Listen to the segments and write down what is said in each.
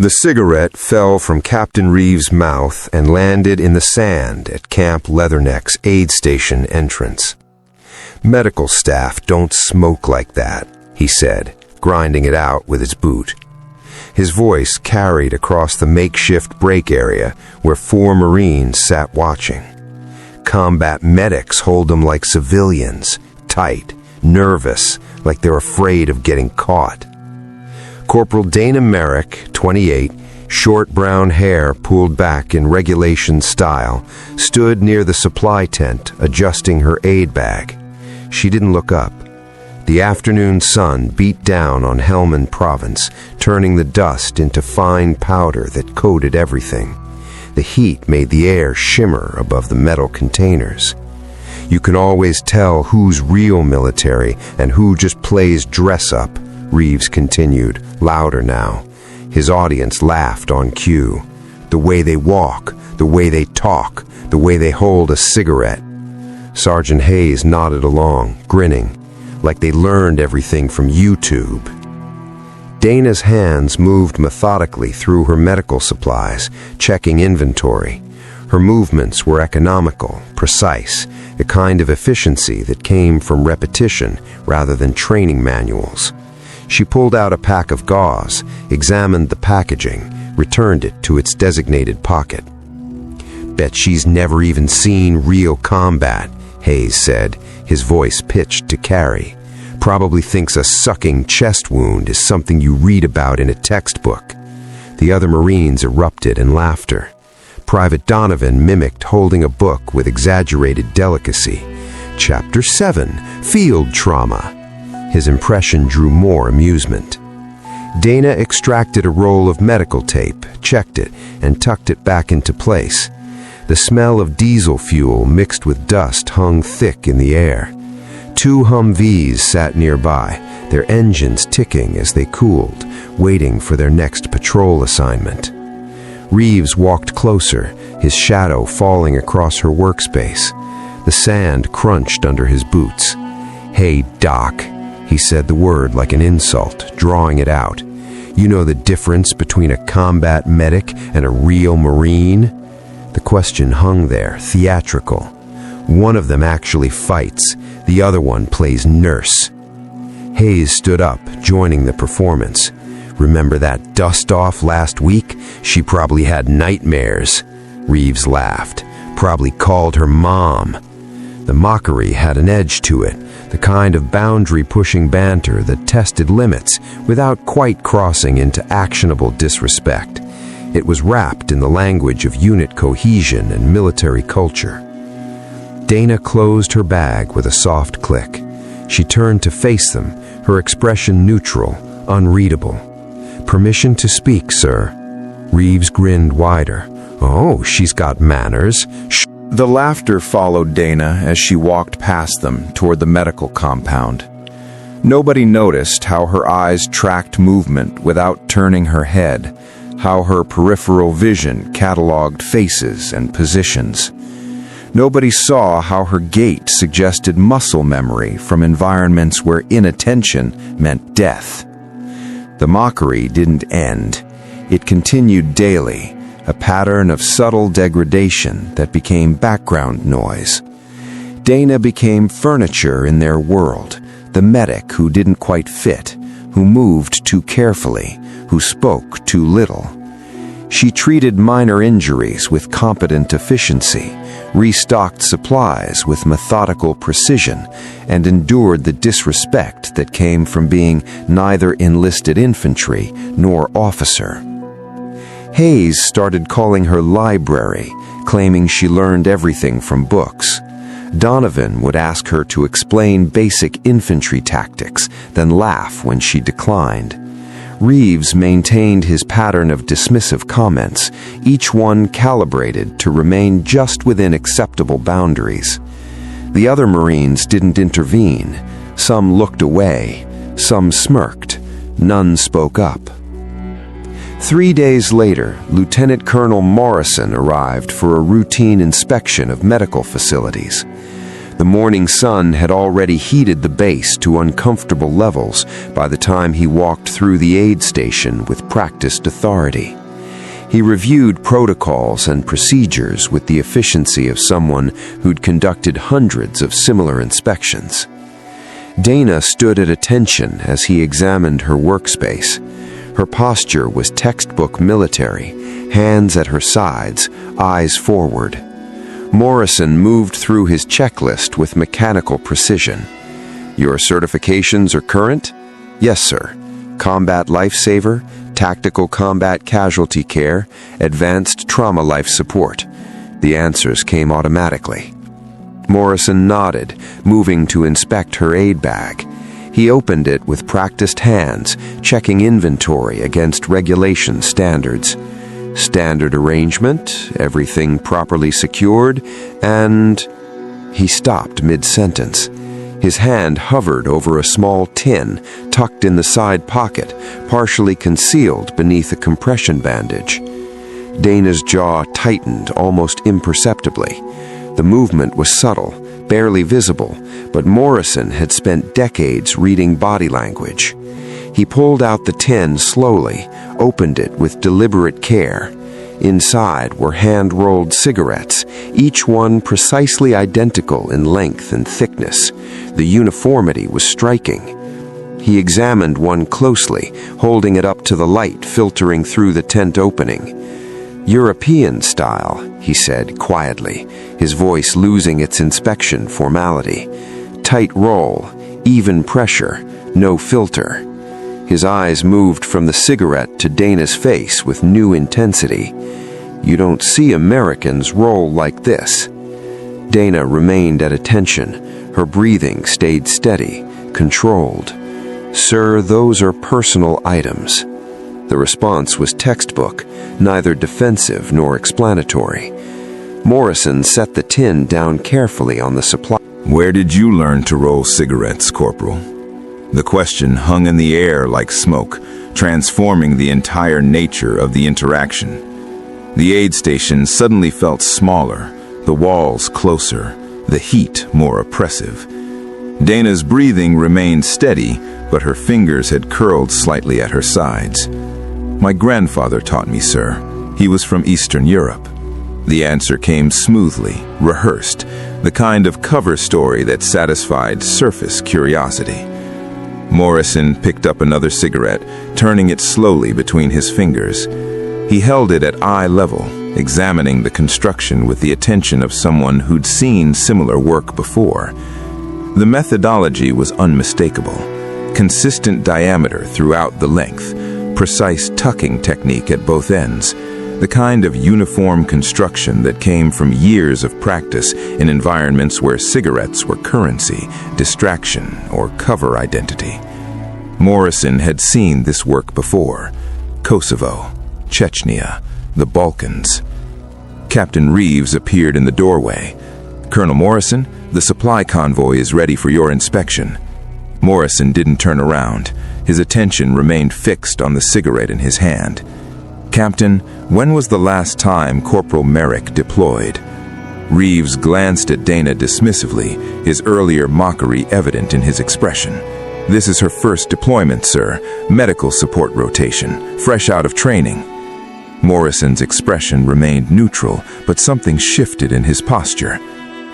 The cigarette fell from Captain Reeves' mouth and landed in the sand at Camp Leatherneck's aid station entrance. "Medical staff don't smoke like that," he said, grinding it out with his boot. His voice carried across the makeshift break area where 4 Marines sat watching. "Combat medics hold them like civilians, tight, nervous, like they're afraid of getting caught." Corporal Dana Merrick, 28, short brown hair pulled back in regulation style, stood near the supply tent adjusting her aid bag. She didn't look up. The afternoon sun beat down on Helmand Province, turning the dust into fine powder that coated everything. The heat made the air shimmer above the metal containers. "You can always tell who's real military and who just plays dress-up," Reeves continued, louder now. His audience laughed on cue. "The way they walk, the way they talk, the way they hold a cigarette." Sergeant Hayes nodded along, grinning, like they learned everything from YouTube. Dana's hands moved methodically through her medical supplies, checking inventory. Her movements were economical, precise, a kind of efficiency that came from repetition rather than training manuals. She pulled out a pack of gauze, examined the packaging, returned it to its designated pocket. "Bet she's never even seen real combat," Hayes said, his voice pitched to carry. "Probably thinks a sucking chest wound is something you read about in a textbook." The other Marines erupted in laughter. Private Donovan mimicked holding a book with exaggerated delicacy. "Chapter 7, Field Trauma." His impression drew more amusement. Dana extracted a roll of medical tape, checked it, and tucked it back into place. The smell of diesel fuel mixed with dust hung thick in the air. 2 Humvees sat nearby, their engines ticking as they cooled, waiting for their next patrol assignment. Reeves walked closer, his shadow falling across her workspace. The sand crunched under his boots. "Hey, Doc," he said the word like an insult, drawing it out. "You know the difference between a combat medic and a real Marine?" The question hung there, theatrical. One of them actually fights, the other one plays nurse. Hayes stood up, joining the performance. "Remember that dust-off last week? She probably had nightmares." Reeves laughed. "Probably called her mom." The mockery had an edge to it, the kind of boundary-pushing banter that tested limits without quite crossing into actionable disrespect. It was wrapped in the language of unit cohesion and military culture. Dana closed her bag with a soft click. She turned to face them, her expression neutral, unreadable. "Permission to speak, sir." Reeves grinned wider. "Oh, she's got manners." The laughter followed Dana as she walked past them toward the medical compound. Nobody noticed how her eyes tracked movement without turning her head, how her peripheral vision cataloged faces and positions. Nobody saw how her gait suggested muscle memory from environments where inattention meant death. The mockery didn't end. It continued daily, a pattern of subtle degradation that became background noise. Dana became furniture in their world, the medic who didn't quite fit, who moved too carefully, who spoke too little. She treated minor injuries with competent efficiency, restocked supplies with methodical precision, and endured the disrespect that came from being neither enlisted infantry nor officer. Hayes started calling her library, claiming she learned everything from books. Donovan would ask her to explain basic infantry tactics, then laugh when she declined. Reeves maintained his pattern of dismissive comments, each one calibrated to remain just within acceptable boundaries. The other Marines didn't intervene. Some looked away, some smirked, none spoke up. 3 days later, Lieutenant Colonel Morrison arrived for a routine inspection of medical facilities. The morning sun had already heated the base to uncomfortable levels by the time he walked through the aid station with practiced authority. He reviewed protocols and procedures with the efficiency of someone who'd conducted hundreds of similar inspections. Dana stood at attention as he examined her workspace. Her posture was textbook military, hands at her sides, eyes forward. Morrison moved through his checklist with mechanical precision. "Your certifications are current?" "Yes, sir. Combat Lifesaver, Tactical Combat Casualty Care, Advanced Trauma Life Support." The answers came automatically. Morrison nodded, moving to inspect her aid bag. He opened it with practiced hands, checking inventory against regulation standards. Standard arrangement, everything properly secured, and... He stopped mid-sentence. His hand hovered over a small tin tucked in the side pocket, partially concealed beneath a compression bandage. Dana's jaw tightened almost imperceptibly. The movement was subtle, barely visible, but Morrison had spent decades reading body language. He pulled out the tin slowly, opened it with deliberate care. Inside were hand-rolled cigarettes, each one precisely identical in length and thickness. The uniformity was striking. He examined one closely, holding it up to the light filtering through the tent opening. "European style," he said quietly, his voice losing its inspection formality. "Tight roll, even pressure, no filter." His eyes moved from the cigarette to Dana's face with new intensity. "You don't see Americans roll like this." Dana remained at attention. Her breathing stayed steady, controlled. "Sir, those are personal items." The response was textbook, neither defensive nor explanatory. Morrison set the tin down carefully on the supply. "Where did you learn to roll cigarettes, Corporal?" The question hung in the air like smoke, transforming the entire nature of the interaction. The aid station suddenly felt smaller, the walls closer, the heat more oppressive. Dana's breathing remained steady, but her fingers had curled slightly at her sides. "My grandfather taught me, sir. He was from Eastern Europe." The answer came smoothly, rehearsed, the kind of cover story that satisfied surface curiosity. Morrison picked up another cigarette, turning it slowly between his fingers. He held it at eye level, examining the construction with the attention of someone who'd seen similar work before. The methodology was unmistakable. Consistent diameter throughout the length, precise tucking technique at both ends, the kind of uniform construction that came from years of practice in environments where cigarettes were currency, distraction, or cover identity. Morrison had seen this work before: Kosovo, Chechnya, the Balkans. Captain Reeves appeared in the doorway. "Colonel Morrison, the supply convoy is ready for your inspection." Morrison didn't turn around. His attention remained fixed on the cigarette in his hand. "Captain, when was the last time Corporal Merrick deployed?" Reeves glanced at Dana dismissively, his earlier mockery evident in his expression. "This is her first deployment, sir. Medical support rotation, fresh out of training." Morrison's expression remained neutral, but something shifted in his posture.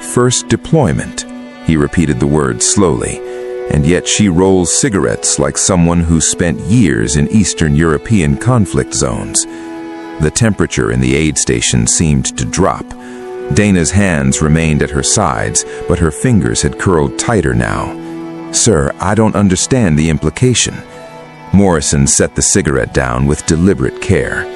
"First deployment," he repeated the word slowly. "And yet she rolls cigarettes like someone who spent years in Eastern European conflict zones." The temperature in the aid station seemed to drop. Dana's hands remained at her sides, but her fingers had curled tighter now. "Sir, I don't understand the implication." Morrison set the cigarette down with deliberate care.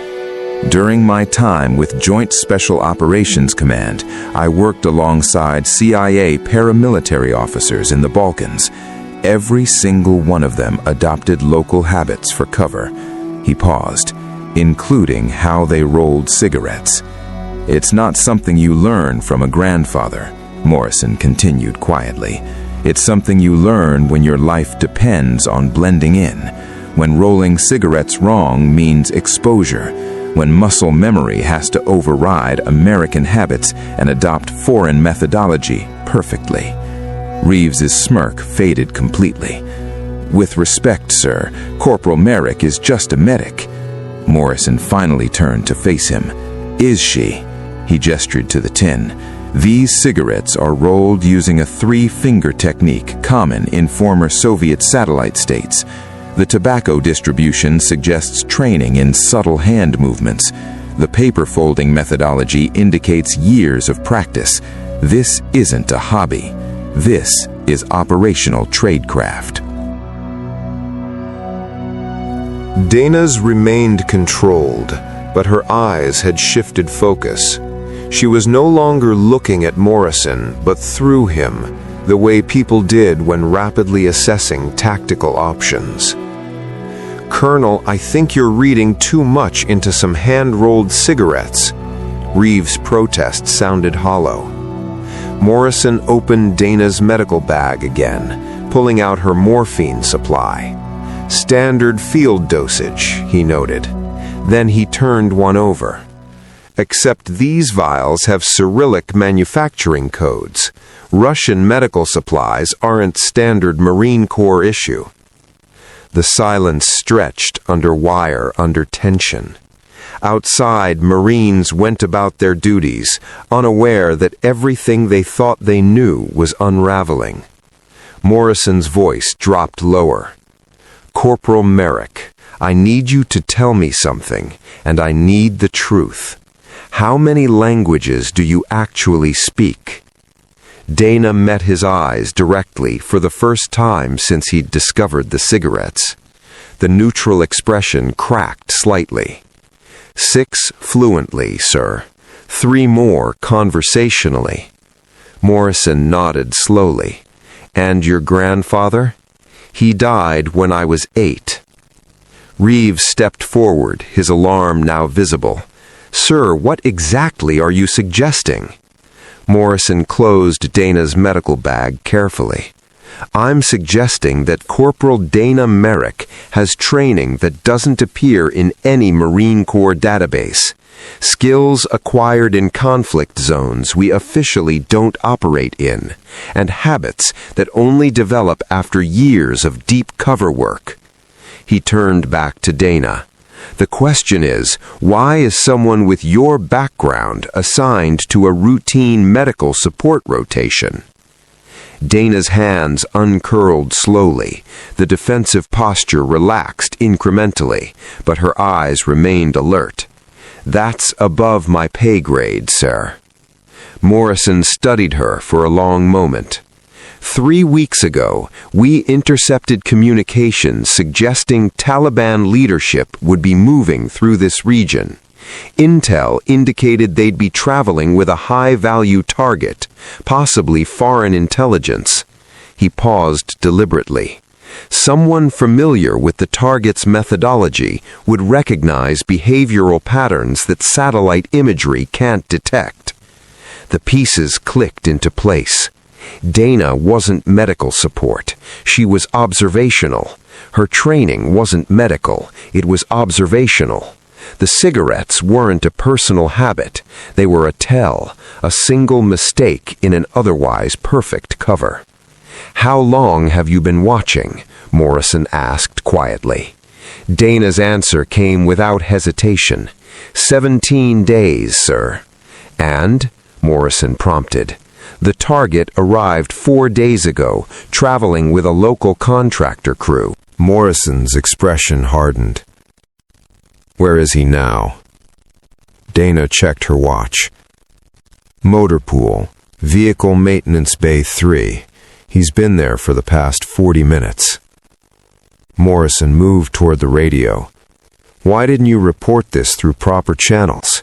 "During my time with Joint Special Operations Command, I worked alongside CIA paramilitary officers in the Balkans. Every single one of them adopted local habits for cover." He paused, "including how they rolled cigarettes." "It's not something you learn from a grandfather," Morrison continued quietly. "It's something you learn when your life depends on blending in, when rolling cigarettes wrong means exposure, when muscle memory has to override American habits and adopt foreign methodology perfectly. Reeves's smirk faded completely. "With respect, sir, Corporal Merrick is just a medic." Morrison finally turned to face him. "Is she?" He gestured to the tin. "These cigarettes are rolled using a 3-finger technique common in former Soviet satellite states. The tobacco distribution suggests training in subtle hand movements. The paper folding methodology indicates years of practice. This isn't a hobby. This is operational tradecraft." Dana's remained controlled, but her eyes had shifted focus. She was no longer looking at Morrison, but through him, the way people did when rapidly assessing tactical options. "Colonel, I think you're reading too much into some hand-rolled cigarettes." Reeves' protest sounded hollow. Morrison opened Dana's medical bag again, pulling out her morphine supply. "Standard field dosage," he noted. Then he turned one over. "Except these vials have Cyrillic manufacturing codes. Russian medical supplies aren't standard Marine Corps issue." The silence stretched under wire, under tension. Outside, Marines went about their duties, unaware that everything they thought they knew was unraveling. Morrison's voice dropped lower. "Corporal Merrick, I need you to tell me something, and I need the truth. How many languages do you actually speak?" Dana met his eyes directly for the first time since he'd discovered the cigarettes. The neutral expression cracked slightly. "6 fluently, sir. 3 more conversationally." Morrison nodded slowly. "And your grandfather?" "He died when I was 8. Reeves stepped forward, his alarm now visible. "Sir, what exactly are you suggesting?" Morrison closed Dana's medical bag carefully. "I'm suggesting that Corporal Dana Merrick has training that doesn't appear in any Marine Corps database. Skills acquired in conflict zones we officially don't operate in, and habits that only develop after years of deep cover work." He turned back to Dana. "The question is, why is someone with your background assigned to a routine medical support rotation?" Dana's hands uncurled slowly. The defensive posture relaxed incrementally, but her eyes remained alert. "That's above my pay grade, sir." Morrison studied her for a long moment. 3 weeks ago, we intercepted communications suggesting Taliban leadership would be moving through this region. Intel indicated they'd be traveling with a high-value target, possibly foreign intelligence." He paused deliberately. "Someone familiar with the target's methodology would recognize behavioral patterns that satellite imagery can't detect." The pieces clicked into place. Dana wasn't medical support. She was observational. Her training wasn't medical. It was observational. The cigarettes weren't a personal habit. They were a tell, a single mistake in an otherwise perfect cover. "How long have you been watching?" Morrison asked quietly. Dana's answer came without hesitation. 17 days, sir." "And?" Morrison prompted. "The target arrived 4 days ago, traveling with a local contractor crew." Morrison's expression hardened. "Where is he now?" Dana checked her watch. "Motor pool, vehicle maintenance bay 3. He's been there for the past 40 minutes. Morrison moved toward the radio. "Why didn't you report this through proper channels?"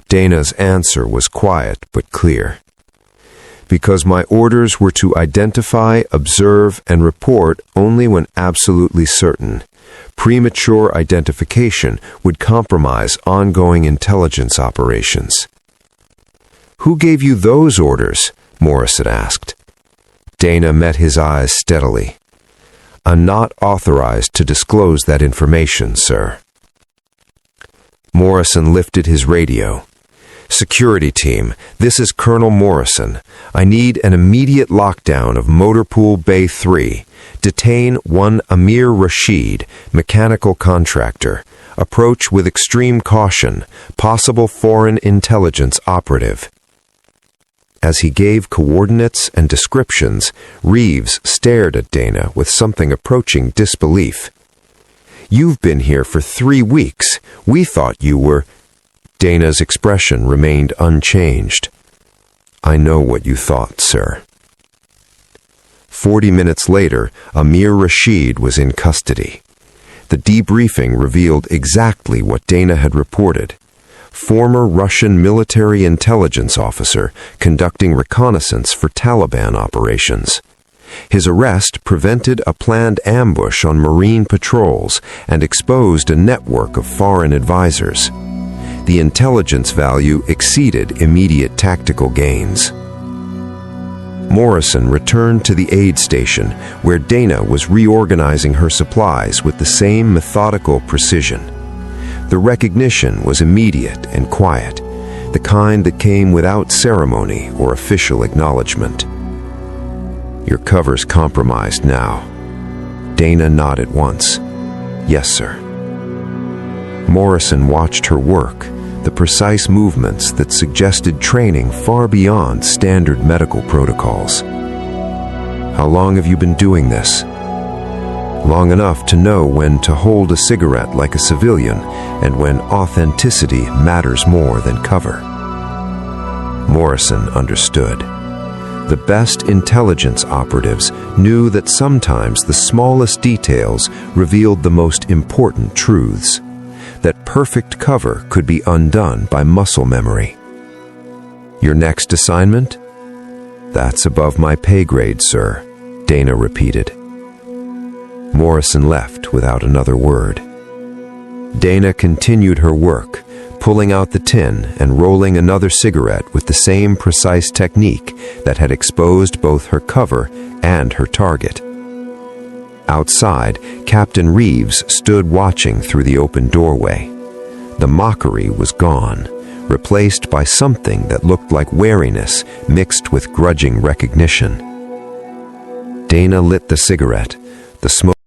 Dana's answer was quiet but clear. "Because my orders were to identify, observe, and report only when absolutely certain. Premature identification would compromise ongoing intelligence operations." "Who gave you those orders?" Morrison asked. Dana met his eyes steadily. "I'm not authorized to disclose that information, sir." Morrison lifted his radio. "Security team, this is Colonel Morrison. I need an immediate lockdown of Motorpool Bay 3. Detain one Amir Rashid, mechanical contractor. Approach with extreme caution, possible foreign intelligence operative." As he gave coordinates and descriptions, Reeves stared at Dana with something approaching disbelief. "You've been here for 3 weeks. We thought you were—" Dana's expression remained unchanged. "I know what you thought, sir." 40 minutes later, Amir Rashid was in custody. The debriefing revealed exactly what Dana had reported. Former Russian military intelligence officer conducting reconnaissance for Taliban operations. His arrest prevented a planned ambush on Marine patrols and exposed a network of foreign advisors. The intelligence value exceeded immediate tactical gains. Morrison returned to the aid station, where Dana was reorganizing her supplies with the same methodical precision. The recognition was immediate and quiet, the kind that came without ceremony or official acknowledgement. "Your cover's compromised now." Dana nodded once. "Yes, sir." Morrison watched her work, the precise movements that suggested training far beyond standard medical protocols. "How long have you been doing this?" "Long enough to know when to hold a cigarette like a civilian and when authenticity matters more than cover." Morrison understood. The best intelligence operatives knew that sometimes the smallest details revealed the most important truths, that perfect cover could be undone by muscle memory. "Your next assignment?" "That's above my pay grade, sir," Dana repeated. Morrison left without another word. Dana continued her work, pulling out the tin and rolling another cigarette with the same precise technique that had exposed both her cover and her target. Outside, Captain Reeves stood watching through the open doorway. The mockery was gone, replaced by something that looked like wariness mixed with grudging recognition. Dana lit the cigarette, the smoke